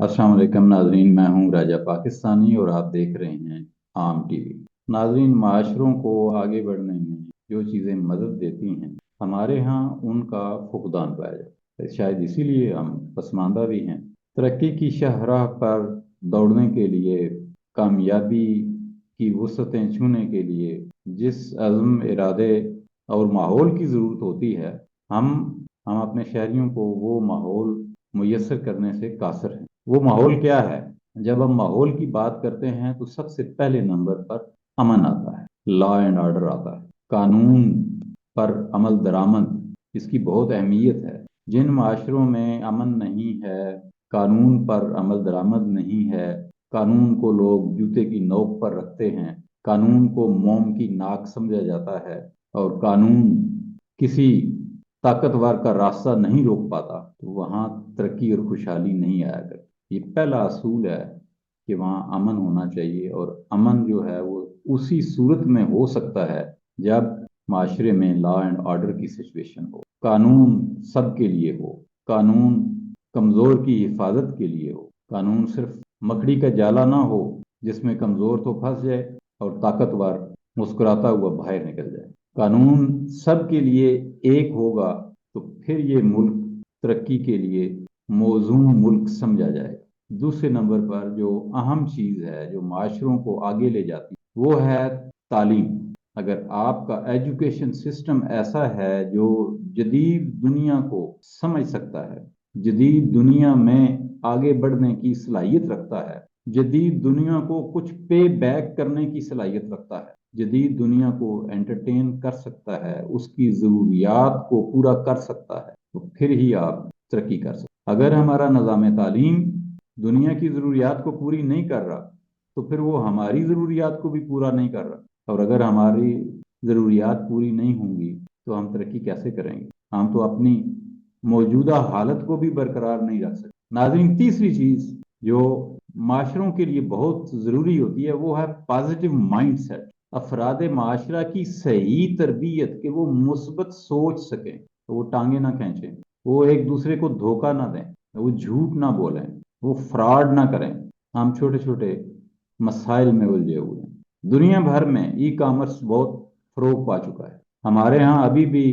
अस्सलाम वालेकुम नाजरीन, मैं हूं राजा पाकिस्तानी और आप देख रहे हैं आम टीवी। नाजरीन, माशरों को आगे बढ़ने में जो चीज़ें मदद देती हैं, हमारे यहाँ उनका फुकदान पाया जाता है। शायद इसीलिए हम पसमानदा भी हैं। तरक्की की शाहराह पर दौड़ने के लिए, कामयाबी की वसअतें छूने के लिए जिस अज़्म, इरादे और माहौल की ज़रूरत होती है, हम हम अपने शहरियों को वो माहौल मुयस्सर करने से कासिर हैं। वो माहौल क्या है? जब हम माहौल की बात करते हैं तो सबसे पहले नंबर पर अमन आता है, लॉ एंड ऑर्डर आता है, कानून पर अमल दरामद। इसकी बहुत अहमियत है। जिन माशरों में अमन नहीं है, कानून पर अमल दरामद नहीं है, कानून को लोग जूते की नोक पर रखते हैं, कानून को मोम की नाक समझा जाता है और कानून किसी ताकतवर का रास्ता नहीं रोक पाता, तो वहाँ तरक्की और खुशहाली नहीं आया करती। ये पहला असूल है कि वहाँ अमन होना चाहिए, और अमन जो है वो उसी सूरत में हो सकता है जब माशरे में लॉ एंड ऑर्डर की सिचुएशन हो, कानून सबके लिए हो, कानून कमज़ोर की हिफाजत के लिए हो, कानून सिर्फ मकड़ी का जाला ना हो जिसमें कमज़ोर तो फंस जाए और ताकतवर मुस्कुराता हुआ बाहर निकल जाए। कानून सबके लिए एक होगा तो फिर ये मुल्क तरक्की के लिए मौजूद मुल्क समझा जाएगा। दूसरे नंबर पर जो अहम चीज़ है जो माशरों को आगे ले जाती है वो है तालीम। अगर आपका एजुकेशन सिस्टम ऐसा है जो जदीद दुनिया को समझ सकता है, जदीद दुनिया में आगे बढ़ने की सलाहियत रखता है, जदीद दुनिया को कुछ पे बैक करने की सलाहियत रखता है, जदीद दुनिया को एंटरटेन कर सकता है, उसकी ज़रूरियात को पूरा कर सकता है, तो फिर ही आप तरक्की कर सकते। अगर हमारा निज़ाम तालीम दुनिया की ज़रूरियात को पूरी नहीं कर रहा, तो फिर वो हमारी ज़रूरियात को भी पूरा नहीं कर रहा। और अगर हमारी ज़रूरियात पूरी नहीं होंगी तो हम तरक्की कैसे करेंगे? हम तो अपनी मौजूदा हालत को भी बरकरार नहीं रख सकते। नाज़रीन, तीसरी चीज़ जो माशरों के लिए बहुत ज़रूरी होती है वो है पॉजिटिव माइंड सेट। अफराद माशरा की सही तरबियत, कि वो मुस्बत सोच सकें, तो वो टांगे ना खींचें, वो एक दूसरे को धोखा ना दें, वो झूठ ना बोलें, वो फ्रॉड ना करें। हम छोटे छोटे मसाइल में उलझे हुए हैं। दुनिया भर में ई कॉमर्स बहुत फरोग पा चुका है। हमारे यहाँ अभी भी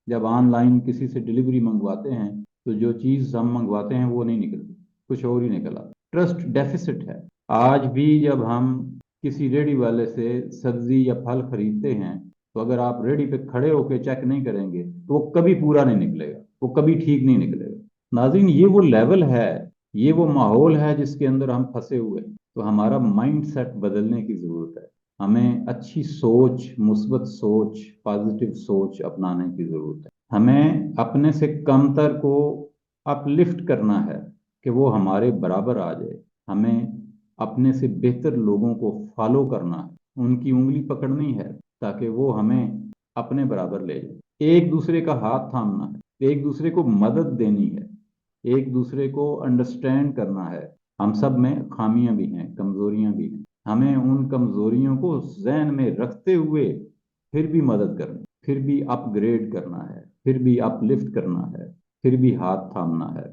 जब ऑनलाइन किसी से डिलीवरी मंगवाते हैं तो जो चीज़ हम मंगवाते हैं वो नहीं निकलती, कुछ और ही निकला। ट्रस्ट डेफिसिट है। आज भी जब हम किसी रेडी वाले से सब्जी या फल खरीदते हैं तो अगर आप रेडी पे खड़े होकर चेक नहीं करेंगे तो वो कभी पूरा नहीं निकलेगा, वो कभी ठीक नहीं निकलेगा। नाज़रीन, ये वो लेवल है, ये वो माहौल है जिसके अंदर हम फंसे हुए हैं। तो हमारा माइंड सेट बदलने की ज़रूरत है। हमें अच्छी सोच, मुस्बत सोच, पॉजिटिव सोच अपनाने की ज़रूरत है। हमें अपने से कमतर को अपलिफ्ट करना है कि वो हमारे बराबर आ जाए। हमें अपने से बेहतर लोगों को फॉलो करना है, उनकी उंगली पकड़नी है ताकि वो हमें अपने बराबर ले जाए। एक दूसरे का हाथ थामना है, एक दूसरे को मदद देनी है, एक दूसरे को अंडरस्टैंड करना है। हम सब में खामियां भी हैं, कमजोरियां भी हैं। हमें उन कमजोरियों को जहन में रखते हुए फिर भी मदद करनी, फिर भी अपग्रेड करना है, फिर भी अपलिफ्ट करना है, फिर भी हाथ थामना है,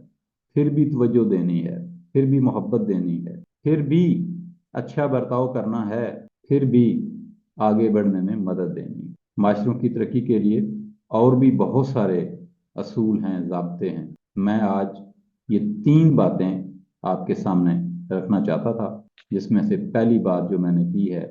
फिर भी तवज्जो देनी है, फिर भी मोहब्बत देनी है, फिर भी अच्छा बर्ताव करना है, फिर भी आगे बढ़ने में मदद देनी है। माशरों की तरक्की के लिए और भी बहुत सारे असूल हैं, ज़ाब्ते हैं। मैं आज ये तीन बातें आपके सामने रखना चाहता था, जिसमें से पहली बात जो मैंने की है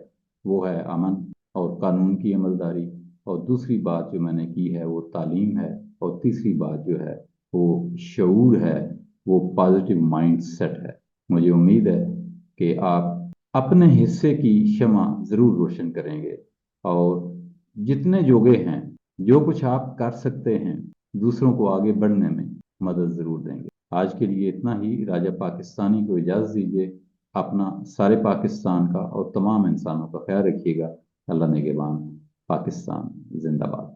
वो है अमन और कानून की अमलदारी, और दूसरी बात जो मैंने की है वो तालीम है, और तीसरी बात जो है वो शऊर है, वो पॉजिटिव माइंड सेट है। मुझे उम्मीद है कि आप अपने हिस्से की शमा ज़रूर रोशन करेंगे, और जितने जोगे हैं, जो कुछ आप कर सकते हैं, दूसरों को आगे बढ़ने में मदद ज़रूर देंगे। आज के लिए इतना ही। राजा पाकिस्तानी को इजाज़त दीजिए। अपना, सारे पाकिस्तान का और तमाम इंसानों का ख्याल रखिएगा। अल्लाह निगहबान। पाकिस्तान जिंदाबाद।